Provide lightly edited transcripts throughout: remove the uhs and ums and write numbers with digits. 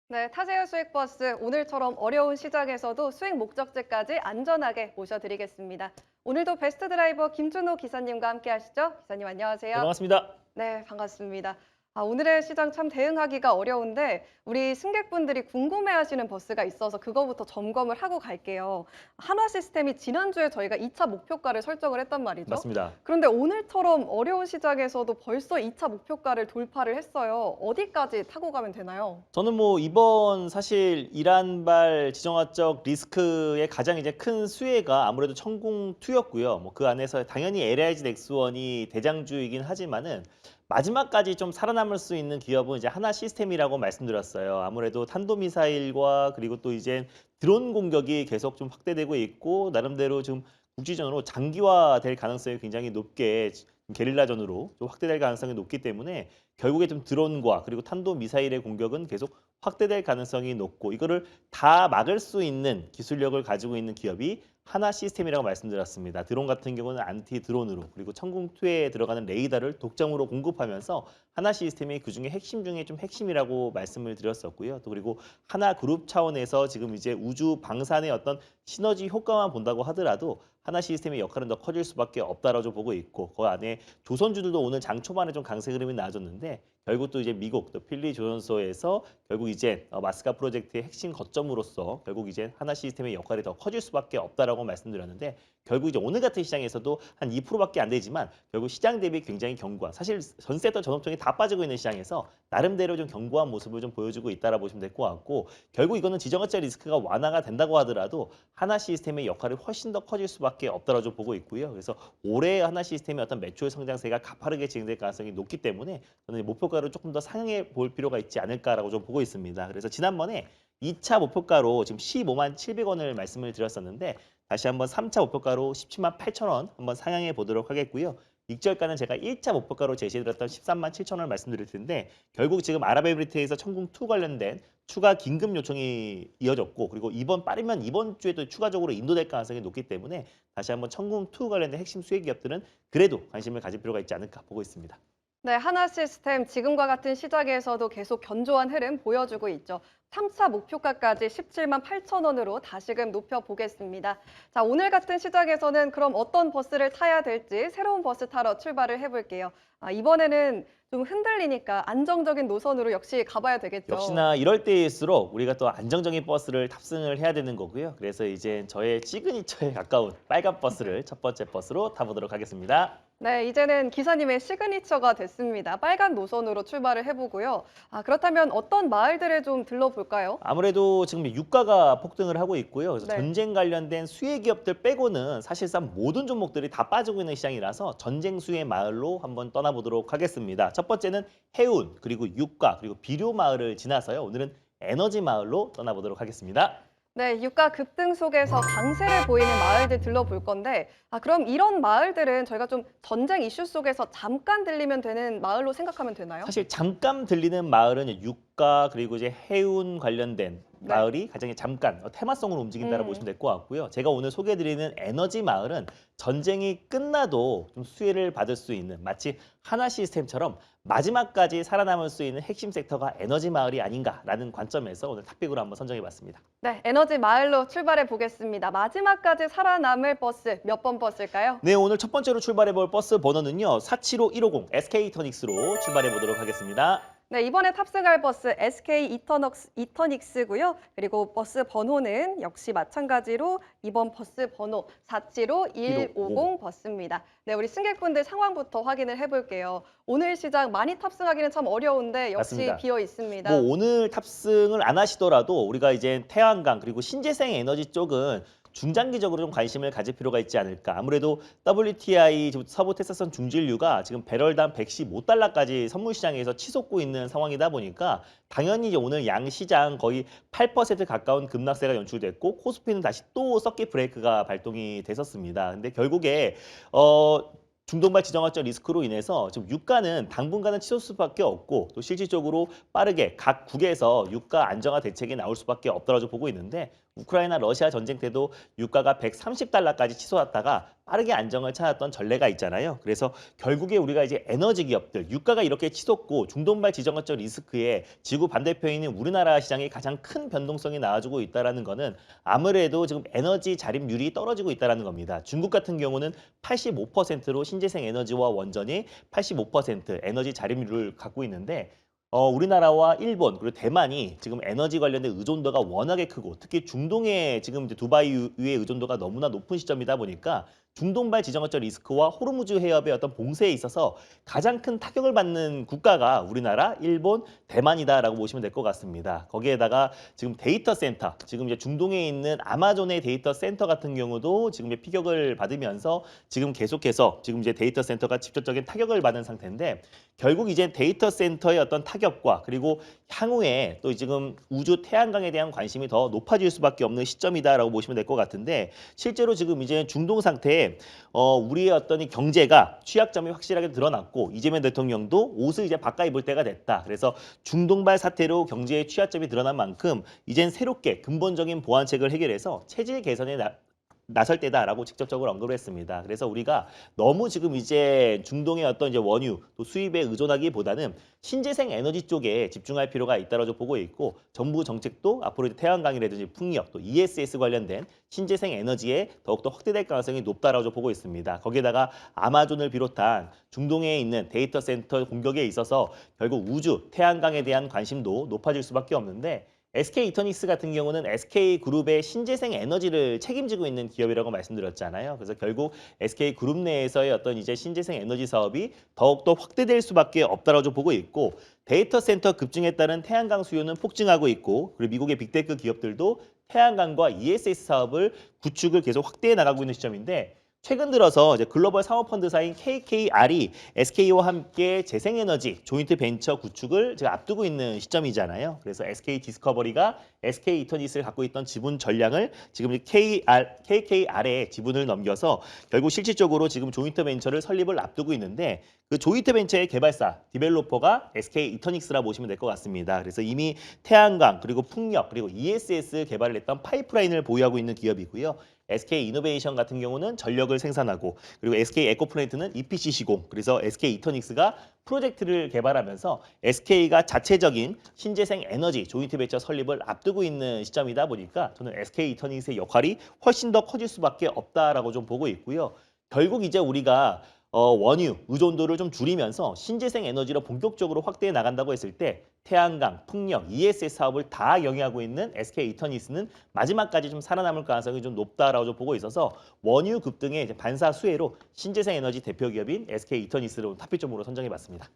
네, 타제어 수익버스 오늘처럼 어려운 시장에서도 수익 목적지까지 안전하게 모셔드리겠습니다. 오늘도 베스트 드라이버 김준호 기사님과 함께 하시죠. 기사님 네, 안녕하세요. 반갑습니다. 네, 반갑습니다. 오늘의 시장 참 대응하기가 어려운데 우리 승객분들이 궁금해하시는 버스가 있어서 그거부터 점검을 하고 갈게요. 한화 시스템이 지난주에 저희가 2차 목표가를 설정을 했단 말이죠. 맞습니다. 그런데 오늘처럼 어려운 시장에서도 벌써 2차 목표가를 돌파를 했어요. 어디까지 타고 가면 되나요? 저는 뭐 이번 사실 이란발 지정학적 리스크의 가장 이제 큰 수혜가 아무래도 천궁2였고요. 뭐 그 안에서 당연히 LIG 넥스원이 대장주이긴 하지만은 마지막까지 좀 살아남을 수 있는 기업은 이제 하나 시스템이라고 말씀드렸어요. 아무래도 탄도미사일과 그리고 또 이제 드론 공격이 계속 좀 확대되고 있고 나름대로 좀 국지전으로 장기화될 가능성이 굉장히 높게 게릴라전으로 좀 확대될 가능성이 높기 때문에 결국에 좀 드론과 그리고 탄도미사일의 공격은 계속 확대될 가능성이 높고 이거를 다 막을 수 있는 기술력을 가지고 있는 기업이 하나 시스템이라고 말씀드렸습니다. 드론 같은 경우는 안티 드론으로 그리고 천궁2에 들어가는 레이더를 독점으로 공급하면서 하나 시스템이 그중에 핵심 중에 좀 핵심이라고 말씀을 드렸었고요. 또 그리고 하나 그룹 차원에서 지금 이제 우주 방산의 어떤 시너지 효과만 본다고 하더라도 하나 시스템의 역할은 더 커질 수밖에 없다라고 보고 있고 그 안에 조선주들도 오늘 장 초반에 좀 강세 흐름이 나와줬는데 결국 또 이제 미국 또 필리 조선소에서 결국 이제 마스카 프로젝트의 핵심 거점으로서 결국 이제 하나 시스템의 역할이 더 커질 수밖에 없다라고 말씀드렸는데 결국 이제 오늘 같은 시장에서도 한 2%밖에 안 되지만 결국 시장 대비 굉장히 견고한 사실 전 섹터 전업종이 다 빠지고 있는 시장에서 나름대로 좀 견고한 모습을 좀 보여주고 있다라 보시면 될 것 같고 결국 이거는 지정학적 리스크가 완화가 된다고 하더라도 하나 시스템의 역할이 훨씬 더 커질 수밖에 없다라고 좀 보고 있고요. 그래서 올해 하나 시스템의 어떤 매출 성장세가 가파르게 진행될 가능성이 높기 때문에 저는 목표가를 조금 더 상향해 볼 필요가 있지 않을까라고 좀 보고 있습니다. 그래서 지난번에 2차 목표가로 지금 15만 700원을 말씀을 드렸었는데 다시 한번 3차 목표가로 17만 8천 원 한번 상향해 보도록 하겠고요. 익절가는 제가 1차 목표가로 제시해드렸던 13만 7천 원을 말씀드릴 텐데 결국 지금 아랍에미리트에서 천궁2 관련된 추가 긴급 요청이 이어졌고 그리고 빠르면 이번 주에도 추가적으로 인도될 가능성이 높기 때문에 다시 한번 천궁2 관련된 핵심 수혜 기업들은 그래도 관심을 가질 필요가 있지 않을까 보고 있습니다. 네, 하나 시스템 지금과 같은 시장에서도 계속 견조한 흐름 보여주고 있죠. 3차 목표가까지 17만 8천 원으로 다시금 높여보겠습니다. 자, 오늘 같은 시장에서는 그럼 어떤 버스를 타야 될지 새로운 버스 타러 출발을 해볼게요. 이번에는 좀 흔들리니까 안정적인 노선으로 역시 가봐야 되겠죠. 역시나 이럴 때일수록 우리가 또 안정적인 버스를 탑승을 해야 되는 거고요. 그래서 이제 저의 시그니처에 가까운 빨간 버스를 첫 번째 버스로 타보도록 하겠습니다. 네, 이제는 기사님의 시그니처가 됐습니다. 빨간 노선으로 출발을 해보고요. 그렇다면 어떤 마을들을 좀 들러볼까요? 아무래도 지금 유가가 폭등을 하고 있고요. 그래서 네. 전쟁 관련된 수혜 기업들 빼고는 사실상 모든 종목들이 다 빠지고 있는 시장이라서 전쟁 수혜 마을로 한번 떠나보도록 하겠습니다. 첫 번째는 해운, 그리고 유가, 그리고 비료 마을을 지나서요. 오늘은 에너지 마을로 떠나보도록 하겠습니다. 네, 유가 급등 속에서 강세를 보이는 마을들 들러볼 건데, 그럼 이런 마을들은 저희가 좀 전쟁 이슈 속에서 잠깐 들리면 되는 마을로 생각하면 되나요? 사실 잠깐 들리는 마을은 유가 그리고 이제 해운 관련된 네. 마을이 가장 잠깐 테마성으로 움직인다고 음. 보시면 될 것 같고요. 제가 오늘 소개해드리는 에너지 마을은 전쟁이 끝나도 좀 수혜를 받을 수 있는 마치 하나 시스템처럼 마지막까지 살아남을 수 있는 핵심 섹터가 에너지 마을이 아닌가라는 관점에서 오늘 탑픽으로 한번 선정해봤습니다. 네, 에너지 마을로 출발해 보겠습니다. 마지막까지 살아남을 버스 몇 번 버스일까요? 네, 오늘 첫 번째로 출발해볼 버스 번호는요. 475150 SK이터닉스로 출발해 보도록 하겠습니다. 네, 이번에 탑승할 버스 SK 이터닉스고요. 그리고 버스 번호는 역시 마찬가지로 이번 버스 번호 475-150 버스입니다. 네, 우리 승객분들 상황부터 확인을 해볼게요. 오늘 시장 많이 탑승하기는 참 어려운데 역시 맞습니다. 비어 있습니다. 뭐 오늘 탑승을 안 하시더라도 우리가 이제 태양광 그리고 신재생 에너지 쪽은 중장기적으로 좀 관심을 가질 필요가 있지 않을까. 아무래도 WTI 서부 텍사스선 중진류가 지금 배럴당 115달러까지 선물 시장에서 치솟고 있는 상황이다 보니까 당연히 이제 오늘 양 시장 거의 8% 가까운 급락세가 연출됐고 코스피는 다시 또 서킷 브레이크가 발동이 됐었습니다. 근데 결국에 중동발 지정학적 리스크로 인해서 지금 유가는 당분간은 치솟을 수밖에 없고 또 실질적으로 빠르게 각 국에서 유가 안정화 대책이 나올 수밖에 없다고 보고 있는데 우크라이나 러시아 전쟁 때도 유가가 130달러까지 치솟았다가 빠르게 안정을 찾았던 전례가 있잖아요. 그래서 결국에 우리가 이제 에너지 기업들, 유가가 이렇게 치솟고 중동발 지정학적 리스크에 지구 반대편에 있는 우리나라 시장이 가장 큰 변동성이 나와주고 있다는 거는 아무래도 지금 에너지 자립률이 떨어지고 있다는 겁니다. 중국 같은 경우는 85%로 신재생 에너지와 원전이 85% 에너지 자립률을 갖고 있는데 우리나라와 일본 그리고 대만이 지금 에너지 관련된 의존도가 워낙에 크고 특히 중동의 지금 이제 두바이의 의존도가 너무나 높은 시점이다 보니까 중동발 지정학적 리스크와 호르무즈 해협의 어떤 봉쇄에 있어서 가장 큰 타격을 받는 국가가 우리나라, 일본, 대만이다라고 보시면 될 것 같습니다. 거기에다가 지금 데이터 센터, 지금 이제 중동에 있는 아마존의 데이터 센터 같은 경우도 지금 이제 피격을 받으면서 지금 계속해서 지금 이제 데이터 센터가 직접적인 타격을 받은 상태인데 결국 이제 데이터 센터의 어떤 타격과 그리고 향후에 또 지금 우주 태양광에 대한 관심이 더 높아질 수밖에 없는 시점이다라고 보시면 될 것 같은데 실제로 지금 이제 중동 상태에 우리의 어떤 이 경제가 취약점이 확실하게 드러났고 이재명 대통령도 옷을 이제 바꿔 입을 때가 됐다. 그래서 중동발 사태로 경제의 취약점이 드러난 만큼 이젠 새롭게 근본적인 보완책을 해결해서 체질 개선에 나설 때다라고 직접적으로 언급을 했습니다. 그래서 우리가 너무 지금 이제 중동의 어떤 이제 원유 또 수입에 의존하기보다는 신재생 에너지 쪽에 집중할 필요가 있다고 보고 있고 정부 정책도 앞으로 이제 태양광이라든지 풍력 또 ESS 관련된 신재생 에너지에 더욱더 확대될 가능성이 높다라고 보고 있습니다. 거기에다가 아마존을 비롯한 중동에 있는 데이터 센터 공격에 있어서 결국 우주 태양광에 대한 관심도 높아질 수밖에 없는데 SK 이터닉스 같은 경우는 SK그룹의 신재생 에너지를 책임지고 있는 기업이라고 말씀드렸잖아요. 그래서 결국 SK그룹 내에서의 어떤 이제 신재생 에너지 사업이 더욱더 확대될 수밖에 없다라고 보고 있고 데이터 센터 급증에 따른 태양광 수요는 폭증하고 있고 그리고 미국의 빅테크 기업들도 태양광과 ESS 사업을 구축을 계속 확대해 나가고 있는 시점인데 최근 들어서 이제 글로벌 사모펀드사인 KKR이 SK와 함께 재생에너지 조인트 벤처 구축을 지금 앞두고 있는 시점이잖아요. 그래서 SK 디스커버리가 SK 이터니스를 갖고 있던 지분 전량을 지금 KKR에 지분을 넘겨서 결국 실질적으로 지금 조인트 벤처를 설립을 앞두고 있는데 그 조인트 벤처의 개발사, 디벨로퍼가 SK 이터닉스라 보시면 될 것 같습니다. 그래서 이미 태양광 그리고 풍력 그리고 ESS 개발을 했던 파이프라인을 보유하고 있는 기업이고요. SK 이노베이션 같은 경우는 전력을 생산하고 그리고 SK 에코플랜트는 EPC 시공 그래서 SK 이터닉스가 프로젝트를 개발하면서 SK가 자체적인 신재생 에너지 조인트 벤처 설립을 앞두고 있는 시점이다 보니까 저는 SK 이터닉스의 역할이 훨씬 더 커질 수밖에 없다라고 좀 보고 있고요. 결국 이제 우리가 원유 의존도를 좀 줄이면서 신재생 에너지로 본격적으로 확대해 나간다고 했을 때 태양광, 풍력, ESS 사업을 다 영위하고 있는 SK 이터니스는 마지막까지 좀 살아남을 가능성이 좀 높다라고 좀 보고 있어서 원유 급등의 이제 반사 수혜로 신재생 에너지 대표 기업인 SK 이터니스를 탑픽점으로 선정해 봤습니다.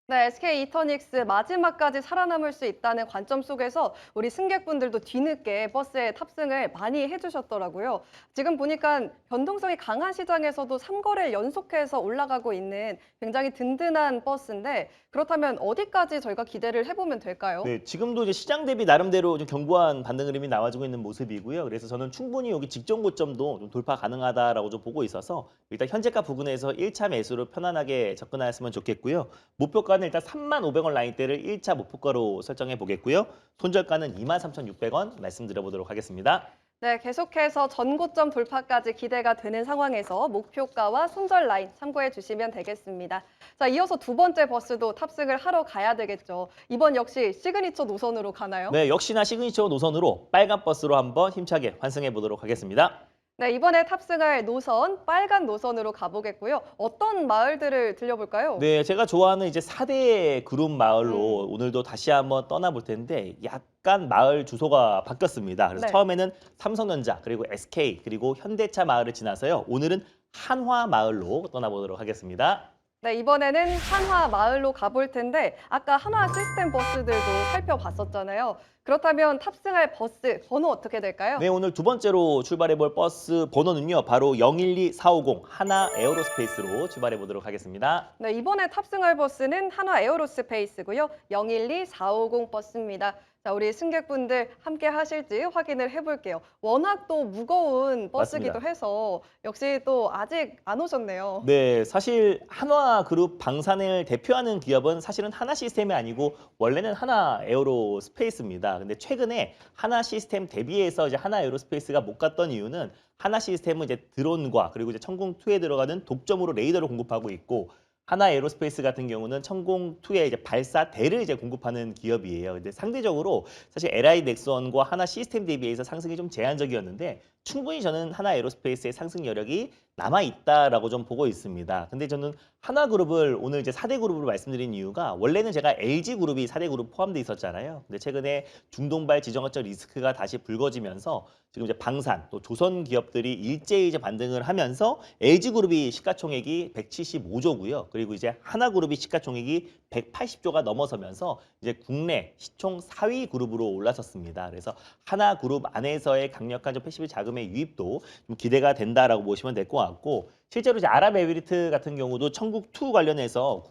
네, SK 이터닉스 마지막까지 살아남을 수 있다는 관점 속에서 우리 승객분들도 뒤늦게 버스에 탑승을 많이 해주셨더라고요. 지금 보니까 변동성이 강한 시장에서도 3거래일 연속해서 올라가고 있는 굉장히 든든한 버스인데 그렇다면 어디까지 저희가 기대를 해보면 될까요? 네, 지금도 이제 시장 대비 나름대로 좀 견고한 반등 흐름이 나와주고 있는 모습이고요. 그래서 저는 충분히 여기 직전 고점도 좀 돌파 가능하다라고 좀 보고 있어서 일단 현재가 부근에서 1차 매수로 편안하게 접근하였으면 좋겠고요. 목표가는 일단 35,500원 라인대를 1차 목표가로 설정해 보겠고요. 손절가는 23,600원 말씀드려보도록 하겠습니다. 네, 계속해서 전고점 돌파까지 기대가 되는 상황에서 목표가와 손절 라인 참고해 주시면 되겠습니다. 자, 이어서 두 번째 버스도 탑승을 하러 가야 되겠죠. 이번 역시 시그니처 노선으로 가나요? 네, 역시나 시그니처 노선으로 빨간 버스로 한번 힘차게 환승해 보도록 하겠습니다. 네, 이번에 탑승할 노선 빨간 노선으로 가보겠고요. 어떤 마을들을 들려볼까요? 네, 제가 좋아하는 이제 4대 그룹 마을로 오늘도 다시 한번 떠나볼 텐데 약간 마을 주소가 바뀌었습니다. 그래서 네. 처음에는 삼성전자 그리고 SK 그리고 현대차 마을을 지나서요. 오늘은 한화 마을로 떠나보도록 하겠습니다. 네, 이번에는 한화 마을로 가볼 텐데 아까 한화 시스템 버스들도 살펴봤었잖아요. 그렇다면 탑승할 버스 번호 어떻게 될까요? 네, 오늘 두 번째로 출발해 볼 버스 번호는요. 바로 012450 하나 에어로스페이스로 출발해 보도록 하겠습니다. 네, 이번에 탑승할 버스는 한화 에어로스페이스고요. 012450 버스입니다. 자, 우리 승객분들 함께 하실지 확인을 해볼게요. 워낙 또 무거운 버스기도 맞습니다. 해서 역시 또 아직 안 오셨네요. 네, 사실 한화그룹 방산을 대표하는 기업은 사실은 하나 시스템이 아니고 원래는 하나 에어로스페이스입니다. 근데 최근에 하나 시스템 대비해서 이제 하나 에어로스페이스가 못 갔던 이유는 하나 시스템은 이제 드론과 그리고 이제 천공2에 들어가는 독점으로 레이더를 공급하고 있고 하나 에어로스페이스 같은 경우는 천공2의 이제 발사대를 이제 공급하는 기업이에요. 근데 상대적으로 사실 LI 넥스원과 하나 시스템 대비해서 상승이 좀 제한적이었는데 충분히 저는 하나 에어로스페이스의 상승 여력이 남아 있다라고 좀 보고 있습니다. 근데 저는 하나그룹을 오늘 이제 4대 그룹으로 말씀드린 이유가 원래는 제가 LG그룹이 4대 그룹 포함돼 있었잖아요. 근데 최근에 중동발 지정학적 리스크가 다시 불거지면서 지금 이제 방산 또 조선 기업들이 일제히 이제 반등을 하면서 LG그룹이 시가총액이 175조고요. 그리고 이제 하나그룹이 시가총액이 180조가 넘어서면서 이제 국내 시총 4위 그룹으로 올라섰습니다. 그래서 하나그룹 안에서의 강력한 좀 패시브 자금의 유입도 좀 기대가 된다라고 보시면 될 것 같고 실제로 이제 아랍에미리트 같은 경우도 천국2 관련해서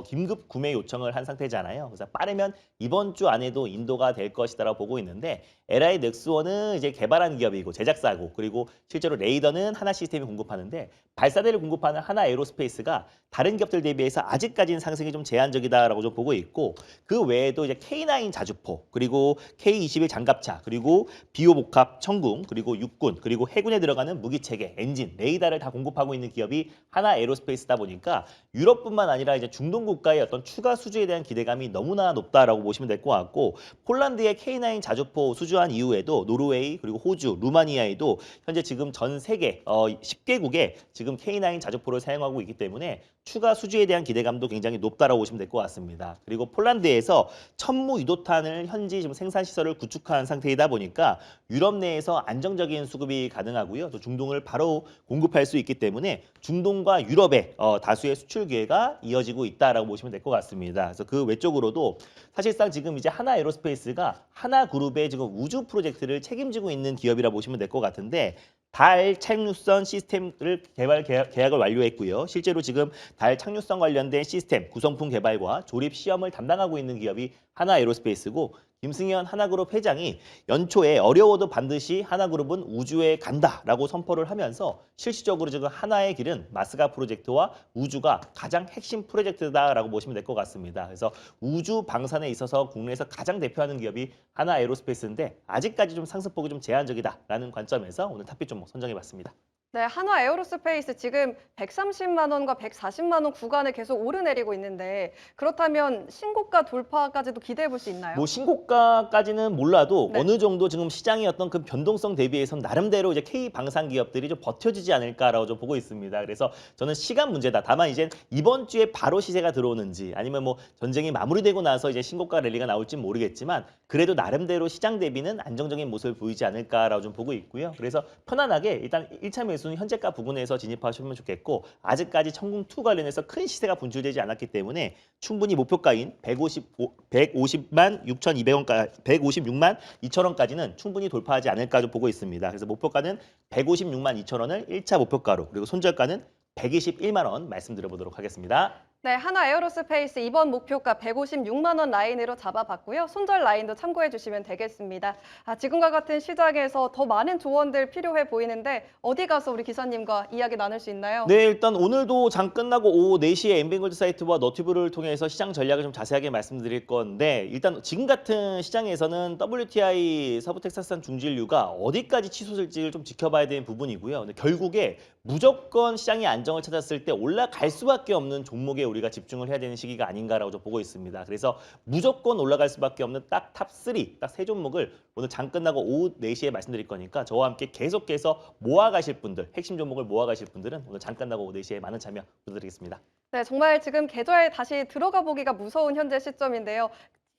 긴급 구매 요청을 한 상태잖아요. 그래서 빠르면 이번 주 안에도 인도가 될 것이다라고 보고 있는데 LI 넥스원은 이제 개발한 기업이고 제작사고 그리고 실제로 레이더는 하나 시스템이 공급하는데 발사대를 공급하는 하나 에어로스페이스가 다른 기업들 대비해서 아직까지는 상승이 좀 제한적이다라고 좀 보고 있고 그 외에도 이제 K9 자주포 그리고 K21 장갑차 그리고 비오 복합 천궁 그리고 육군 그리고 해군에 들어가는 무기 체계 엔진 레이더를 다 공급하고 있는 기업이 하나 에어로스페이스다 보니까 유럽뿐만 아니라 이제 중동 국가의 어떤 추가 수주에 대한 기대감이 너무나 높다라고 보시면 될 것 같고 폴란드의 K9 자주포 수주한 이후에도 노르웨이 그리고 호주, 루마니아에도 현재 지금 전 세계 10개국에 지금 K9 자주포를 사용하고 있기 때문에 추가 수주에 대한 기대감도 굉장히 높다라고 보시면 될 것 같습니다. 그리고 폴란드에서 천무 유도탄을 현지 지금 생산 시설을 구축한 상태이다 보니까 유럽 내에서 안정적인 수급이 가능하고요. 또 중동을 바로 공급할 수 있기 때문에 중동과 유럽의 다수의 수출 기회가 이어지고 있다라고 보시면 될 것 같습니다. 그래서 그 외적으로도 사실상 지금 이제 하나 에어로스페이스가 하나 그룹의 지금 우주 프로젝트를 책임지고 있는 기업이라 보시면 될 것 같은데 달 착륙선 시스템을 개발 계약을 완료했고요. 실제로 지금 달 착륙선 관련된 시스템 구성품 개발과 조립 시험을 담당하고 있는 기업이 하나 에어로스페이스고 김승현 하나그룹 회장이 연초에 어려워도 반드시 하나그룹은 우주에 간다라고 선포를 하면서 실질적으로 지금 하나의 길은 마스가 프로젝트와 우주가 가장 핵심 프로젝트다라고 보시면 될 것 같습니다. 그래서 우주 방산에 있어서 국내에서 가장 대표하는 기업이 하나 에어로스페이스인데 아직까지 좀 상승폭이 좀 제한적이다라는 관점에서 오늘 탑픽 종목 선정해봤습니다. 네, 한화 에어로스페이스 지금 130만 원과 140만 원 구간을 계속 오르내리고 있는데 그렇다면 신고가 돌파까지도 기대해 볼 수 있나요? 뭐 신고가까지는 몰라도 네. 어느 정도 지금 시장의 어떤 그 변동성 대비해서는 나름대로 이제 K 방산 기업들이 좀 버텨주지 않을까라고 좀 보고 있습니다. 그래서 저는 시간 문제다. 다만 이제 이번 주에 바로 시세가 들어오는지 아니면 뭐 전쟁이 마무리되고 나서 이제 신고가 랠리가 나올지 모르겠지만 그래도 나름대로 시장 대비는 안정적인 모습을 보이지 않을까라고 좀 보고 있고요. 그래서 편안하게 일단 1차 매수는 현재가 부근에서 진입하시면 좋겠고 아직까지 천궁2 관련해서 큰 시세가 분출되지 않았기 때문에 충분히 목표가인 150만 6,200원까지 156만 2천 원까지는 충분히 돌파하지 않을까 좀 보고 있습니다. 그래서 목표가는 156만 2천 원을 1차 목표가로 그리고 손절가는 121만 원 말씀드려보도록 하겠습니다. 네, 한화 에어로스페이스 이번 목표가 156만 원 라인으로 잡아봤고요. 손절 라인도 참고해 주시면 되겠습니다. 지금과 같은 시장에서 더 많은 조언들 필요해 보이는데 어디 가서 우리 기사님과 이야기 나눌 수 있나요? 네, 일단 오늘도 장 끝나고 오후 4시에 엠뱅골드 사이트와 너튜브를 통해서 시장 전략을 좀 자세하게 말씀드릴 건데 일단 지금 같은 시장에서는 WTI 서부 텍사스산 중진류가 어디까지 치솟을지를 좀 지켜봐야 되는 부분이고요. 근데 결국에 무조건 시장이 안정을 찾았을 때 올라갈 수밖에 없는 종목에 우리가 집중을 해야 되는 시기가 아닌가라고 좀 보고 있습니다. 그래서 무조건 올라갈 수밖에 없는 딱 탑3, 딱 세 종목을 오늘 장 끝나고 오후 4시에 말씀드릴 거니까 저와 함께 계속해서 모아가실 분들, 핵심 종목을 모아가실 분들은 오늘 장 끝나고 오후 4시에 많은 참여 부탁드리겠습니다. 네, 정말 지금 계좌에 다시 들어가 보기가 무서운 현재 시점인데요.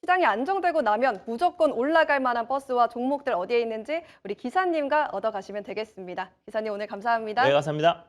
시장이 안정되고 나면 무조건 올라갈 만한 버스와 종목들 어디에 있는지 우리 기사님과 얻어가시면 되겠습니다. 기사님 오늘 감사합니다. 네, 감사합니다.